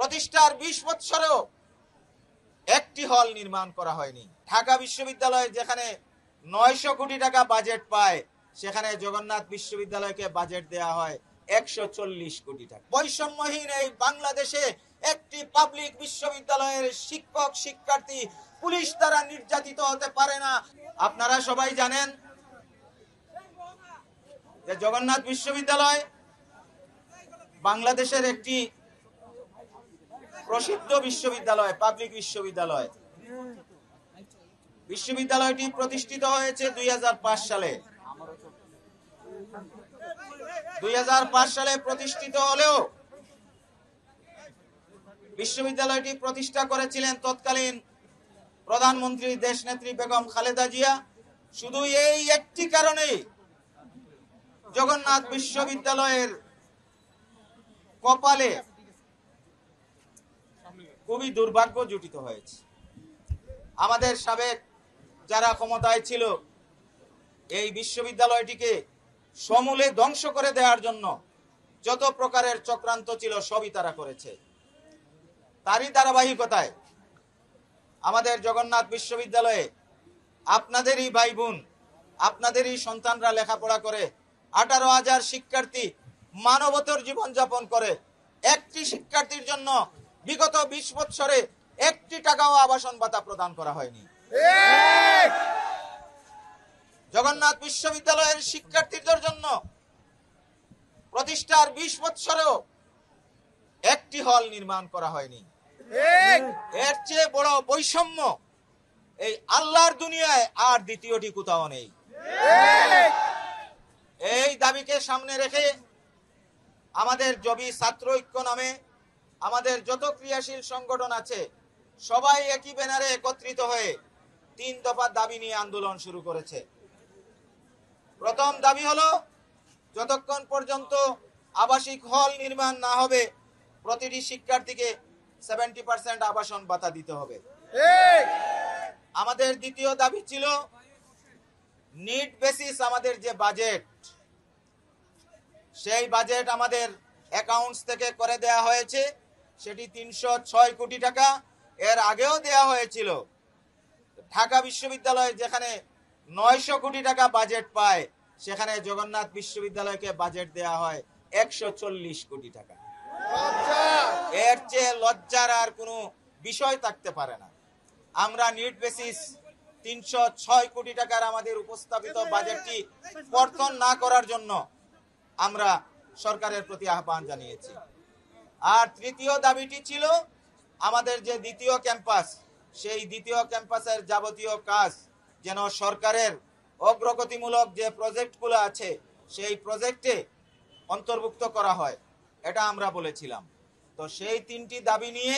প্রতিষ্ঠার 20 বছরেও একটি হল নির্মাণ করা হয়নি। ঢাকা বিশ্ববিদ্যালয় যেখানে 900 কোটি টাকা বাজেট পায়, সেখানে জগন্নাথ বিশ্ববিদ্যালয়কে বাজেট দেয়া হয় 140 কোটি টাকা। বৈষম্যহীন এই বাংলাদেশে একটি পাবলিক বিশ্ববিদ্যালয়ের শিক্ষক শিক্ষার্থী পুলিশ দ্বারা নির্যাতিত হতে পারে না। আপনারা সবাই জানেন যে জগন্নাথ বিশ্ববিদ্যালয় বাংলাদেশের একটি প্রসিদ্ধ বিশ্ববিদ্যালয়, পাবলিক বিশ্ববিদ্যালয়। বিশ্ববিদ্যালয়টি প্রতিষ্ঠিত হয়েছে 2005 সালে। 2005 সালে প্রতিষ্ঠিত হলেও বিশ্ববিদ্যালয়টি প্রতিষ্ঠা করেছিলেন তৎকালীন প্রধানমন্ত্রী দেশনেত্রী বেগম খালেদা জিয়া। শুধু এই একটি কারণেই জগন্নাথ বিশ্ববিদ্যালয়ের কপালে খুবই দুর্ভাগ্য জুটিত হয়েছে। আমাদের সাবেক যারা ক্ষমতায় ছিল এই বিশ্ববিদ্যালয়টিকে সমূলে ধ্বংস করে দেওয়ার জন্য যত প্রকারের চক্রান্ত ছিল সবই তারা করেছে। তারই ধারাবাহিকতায় আমাদের জগন্নাথ বিশ্ববিদ্যালয়ে আপনাদেরই ভাই বোন, আপনাদেরই সন্তানরা লেখাপড়া করে, 18,000 শিক্ষার্থী মানবতর জীবনযাপন করে। একটি শিক্ষার্থীর জন্য বিগত 20 বছরে একটি টাকাও আবাসন ভাতা প্রদান করা হয়নি। জগন্নাথ বিশ্ববিদ্যালয়ের শিক্ষার্থীদের জন্য প্রতিষ্ঠার 20 বছরেও একটি হল নির্মাণ করা হয়নি। এর চেয়ে বড় বৈষম্য এই আল্লাহর দুনিয়ায় আর দ্বিতীয়টি কোথাও নেই। এই দাবিকে সামনে রেখে আমাদের জবি ছাত্র ঐক্য নামে আমাদের যত ক্রিয়াশীল সংগঠন আছে সবাই একই ব্যানারে একত্রিত হয়ে 3 দফা দাবি নিয়ে আন্দোলন শুরু করেছে। প্রথম দাবি হলো, যতক্ষণ পর্যন্ত আবাসিক হল নির্মাণ না হবে প্রতিটি শিক্ষার্থীকে 70% আবাসন ভাতা দিতে হবে। আমাদের দ্বিতীয় দাবি ছিল নিড বেসিস আমাদের যে বাজেট, সেই বাজেট আমাদের অ্যাকাউন্টস থেকে করে দেয়া হয়েছে, সেটি 306 কোটি টাকা। এর আগেও দেয়া হয়েছিল। ঢাকা বিশ্ববিদ্যালয় যেখানে 900 কোটি টাকা বাজেট পায়, সেখানে জগন্নাথ বিশ্ববিদ্যালয়কে বাজেট দেয়া হয় 140 কোটি টাকা। এর চেয়ে লজ্জার আর কোনো বিষয় থাকতে পারে না। আমরা নিড বেসিস 306 কোটি টাকার আমাদের উপস্থাপিত বাজেটটি কর্তন না করার জন্য আমরা সরকারের প্রতি আহ্বান জানিয়েছি। আর তৃতীয় দাবিটি ছিল আমাদের যে দ্বিতীয় ক্যাম্পাস, সেই দ্বিতীয় ক্যাম্পাসের যাবতীয় কাজ যেন সরকারের অগ্রগতিমূলক যে প্রজেক্টগুলো আছে সেই প্রজেক্টে অন্তর্ভুক্ত করা হয়, এটা আমরা বলেছিলাম। তো সেই 3টি দাবি নিয়ে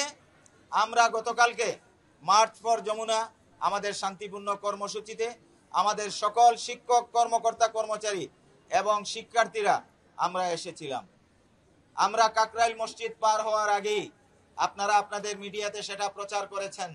আমরা গতকালকে মার্চ ফর যমুনা আমাদের শান্তিপূর্ণ কর্মসূচিতে আমাদের সকল শিক্ষক, কর্মকর্তা, কর্মচারী এবং শিক্ষার্থীরা আমরা এসেছিলাম। আমরা কাকরাইল মসজিদ পার হওয়ার আগেই আপনারা আপনাদের মিডিয়াতে সেটা প্রচার করেছেন।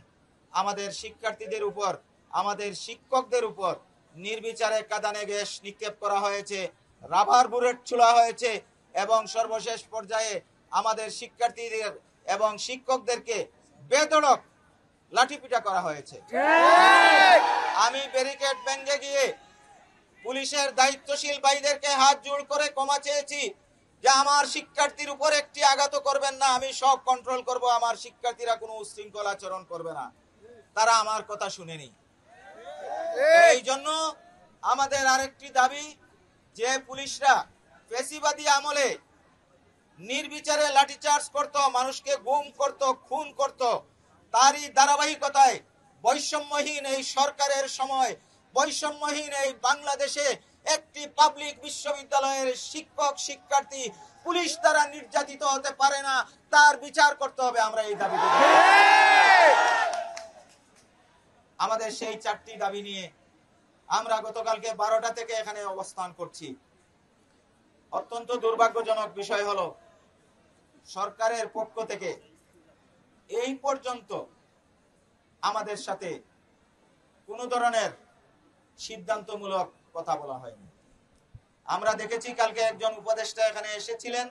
আমাদের শিক্ষার্থীদের উপর, আমাদের শিক্ষকদের উপর নির্বিচারে কাঁদানে গ্যাস নিক্ষেপ করা হয়েছে, রাবার বুলেট ছোড়া হয়েছে এবং সর্বশেষ পর্যায়ে আমাদের শিক্ষার্থীদের এবং শিক্ষকদেরকে বেধড়ক লাঠিপিটা করা হয়েছে। আমি ব্যারিকেড ভেঙে গিয়ে পুলিশের দায়িত্বশীল ভাইদেরকে হাত জোড় করে ক্ষমা চেয়েছি যে আমার শিক্ষার্থীর উপর একটি আঘাত করবেন না, আমি সব কন্ট্রোল করব, আমার শিক্ষার্থীরা কোনো উশৃঙ্খল আচরণ করবে না। তারা আমার কথা শুনেনি। এই জন্য আমাদের আরেকটি দাবি, যে পুলিশরা ফ্যাসিবাদী আমলে নির্বিচারে লাঠিচার্জ করত, মানুষকে গুম করত, খুন করত, তারই ধারাবাহিকতায় বৈষম্যহীন এই সরকারের সময় বৈষম্যহীন এই বাংলাদেশে একটি পাবলিক বিশ্ববিদ্যালয়ের শিক্ষক শিক্ষার্থী পুলিশ দ্বারা নির্যাতিত হতে পারে না, তার বিচার করতে হবে। আমরা এই দাবি করি। আমাদের সেই 4টি দাবি নিয়ে আমরা গতকালকে 12টা থেকে এখানে অবস্থান করছি। অত্যন্ত দুর্ভাগ্যজনক বিষয় হলো, সরকারের পক্ষ থেকে এই পর্যন্ত আমাদের সাথে কোনো ধরনের সিদ্ধান্তমূলক কথা বলা হয়নি। আমরা দেখেছি কালকে একজন উপদেষ্টা এখানে এসেছিলেন,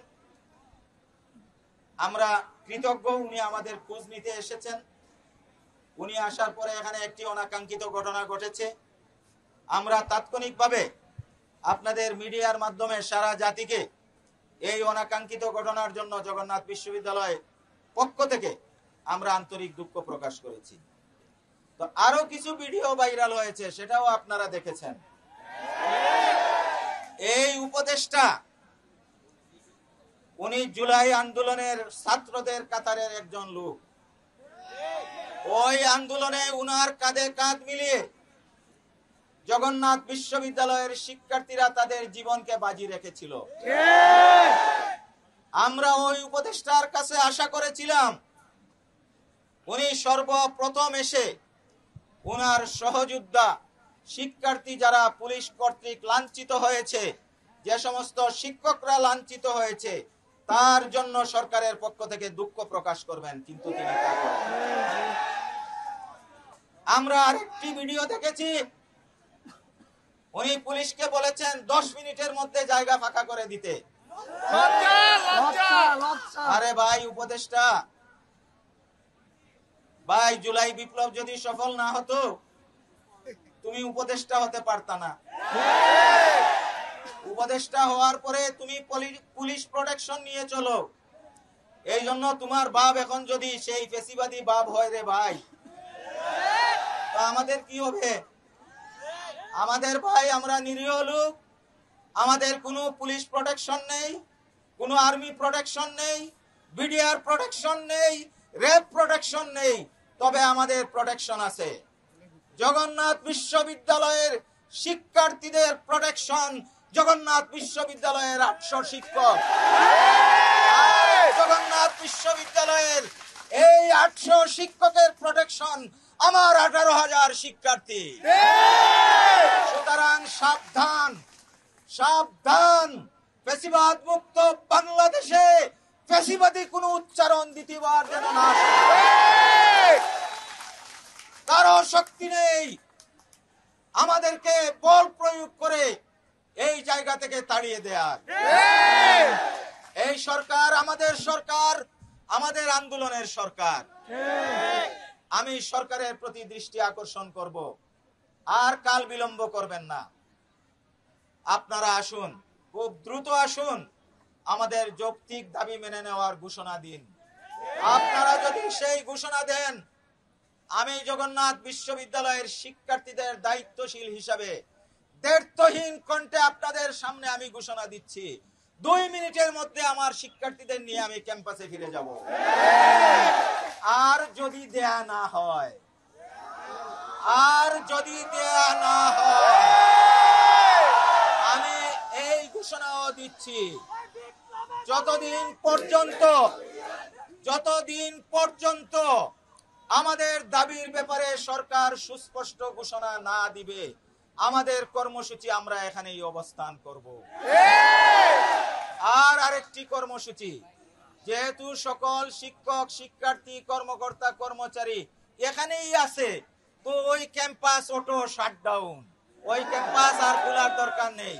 আমরা কৃতজ্ঞ, উনি আমাদের খোঁজ নিতে এসেছেন। উনি আসার পরে এখানে একটি অনাকাঙ্ক্ষিত ঘটনা ঘটেছে। আমরা তাৎক্ষণিকভাবে আপনাদের মিডিয়ার মাধ্যমে সারা জাতিকে এই অনাকাঙ্ক্ষিত ঘটনার জন্য জগন্নাথ বিশ্ববিদ্যালয় পক্ষ থেকে আমরা আন্তরিক দুঃখ প্রকাশ করেছি। তো আরো কিছু ভিডিও ভাইরাল হয়েছে, সেটাও আপনারা দেখেছেন। এই উপদেষ্টা উনি জুলাই আন্দোলনের ছাত্রদের কাতারের একজন লোক। ওই আন্দোলনে উনার কাঁধে কাঁধ মিলিয়ে জগন্নাথ বিশ্ববিদ্যালয়ের শিক্ষার্থীরা তাদের জীবনকে বাজি রেখেছিল। আমরা ওই উপদেষ্টার কাছে আশা করেছিলাম উনি সর্বপ্রথম এসে উনার সহযোদ্ধা শিক্ষার্থী যারা পুলিশ কর্তৃক লাঞ্ছিত হয়েছে, যে সমস্ত শিক্ষকরা লাঞ্ছিত হয়েছে, তার জন্য সরকারের পক্ষ থেকে দুঃখ প্রকাশ করবেন, কিন্তু তিনি তা করেন। আমরা আরেকটি ভিডিও দেখেছি, উনি পুলিশকে বলেছেন 10 মিনিটের মধ্যে জায়গা ফাঁকা করে দিতে। আরে ভাই উপদেষ্টা, ভাই জুলাই বিপ্লব যদি সফল না হতো তুমি উপদেষ্টা হতে পারতা না। উপদেষ্টা হওয়ার পরে তুমি পুলিশ প্রোটেকশন নিয়ে চলো। এই জন্য তোমার বাপ এখন যদি সেই ফেসিবাদী বাপ হয় রে ভাই, তা আমাদের কি হবে? আমাদের ভাই আমরা নিরীহ লোক, আমাদের কোনো পুলিশ প্রোটেকশন নেই, কোনো আর্মি প্রোটেকশন নেই, বিডিআর প্রোটেকশন নেই, রেপ প্রোটেকশন নেই, তবে আমাদের প্রোটেকশন আছে। জগন্নাথ বিশ্ববিদ্যালয়ের শিক্ষার্থীদের প্রোটেকশন, জগন্নাথ বিশ্ববিদ্যালয়ের 800 শিক্ষক, জগন্নাথ বিশ্ববিদ্যালয়ের এই 800 শিক্ষকের প্রোটেকশন আমার 18,000 শিক্ষার্থী। সুতরাং সাবধান, সাবধান, ফ্যাসিবাদ মুক্ত বাংলাদেশে ফ্যাসিবাদী কোনো উচ্চারণ দ্বিতীয়বার যেন না কারো শক্তি নেই আমাদেরকে বল প্রয়োগ করে এই জায়গা থেকে তাড়িয়ে দেয়ার। এই সরকার আমাদের সরকার, আমাদের আন্দোলনের সরকার। আমি সরকারের প্রতি দৃষ্টি আকর্ষণ করব, আর কাল বিলম্ব করবেন না। আপনারা আসুন, খুব দ্রুত আসুন, আমাদের যৌক্তিক দাবি মেনে নেওয়ার ঘোষণা দিন। আপনারা যদি সেই ঘোষণা দেন, আমি জগন্নাথ বিশ্ববিদ্যালয়ের শিক্ষার্থীদের দায়িত্বশীল হিসাবে দ্ব্যর্থহীন কণ্ঠে আপনাদের সামনে আমি ঘোষণা দিচ্ছি, 2 মিনিটের মধ্যে আমার শিক্ষার্থীদের নিয়ে আমি ক্যাম্পাসে ফিরে যাব। আর যদি দেয়া না হয়, আর যদি দেয়া না হয়, আমি এই ঘোষণাও দিচ্ছি, যতদিন পর্যন্ত আমাদের দাবির ব্যাপারে সরকার সুস্পষ্ট ঘোষণা না দিবে, আমাদের কর্মসূচি আমরা এখানেই অবস্থান করব। আর আরেকটি কর্মসূচি, যেহেতু সকল শিক্ষক, শিক্ষার্থী, কর্মকর্তা, কর্মচারী এখানেই আছে, তো ওই ক্যাম্পাস অটো শাটডাউন, ওই ক্যাম্পাস আর খোলার দরকার নেই,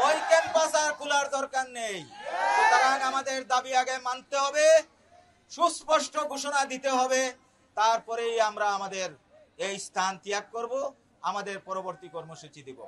ওই ক্যাম্পাস আর খোলার দরকার নেই। সুতরাং আমাদের দাবি আগে মানতে হবে, সুস্পষ্ট ঘোষণা দিতে হবে, তারপরেই আমরা আমাদের এই স্থান ত্যাগ করব, আমাদের পরবর্তী কর্মসূচি দিব।